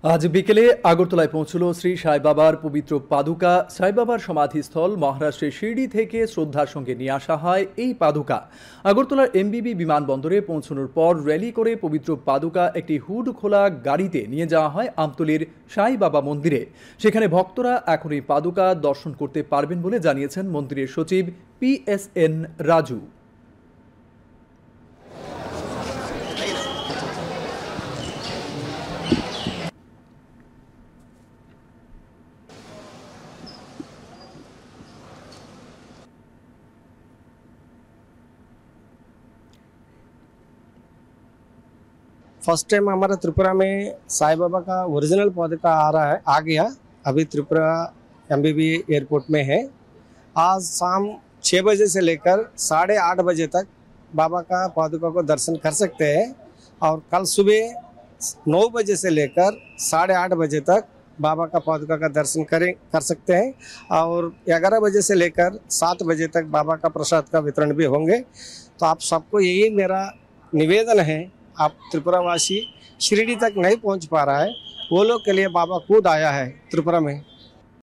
আজ বিকেলে আগরতলায় পৌঁছল শ্রী সাই বাবার পবিত্র পাদুকা। সাই বাবার সমাধিস্থল মহারাষ্ট্রের শিরডি থেকে শ্রদ্ধার সঙ্গে নিয়ে আসা হয় এই পাদুকা। আগরতলার এমবিবি বিমানবন্দরে পৌঁছানোর পর র্যালি করে পবিত্র পাদুকা একটি হুড খোলা গাড়িতে নিয়ে যাওয়া হয় আমতলীর সাই বাবা মন্দিরে। সেখানে ভক্তরা এখন এই পাদুকা দর্শন করতে পারবেন বলে জানিয়েছেন মন্দিরের সচিব PSN রাজু। फर्स्ट टाइम हमारा त्रिपुरा में साईं बाबा का ओरिजिनल पौधा आ गया। अभी त्रिपुरा एमबीबी एयरपोर्ट में है। आज शाम 6 बजे से लेकर 8:30 बजे तक बाबा का पादुका को दर्शन कर सकते हैं और कल सुबह 9 बजे से लेकर 8:30 बजे तक बाबा का पादुका का दर्शन कर सकते हैं और 11 बजे से लेकर 7 बजे तक बाबा का प्रसाद का वितरण भी होंगे। तो आप सबको यही मेरा निवेदन है, आप त्रिपुरावासी शिरडी तक नहीं पहुंच पा रहा है, वो लोग के लिए बाबा खुद आया है त्रिपुरा में।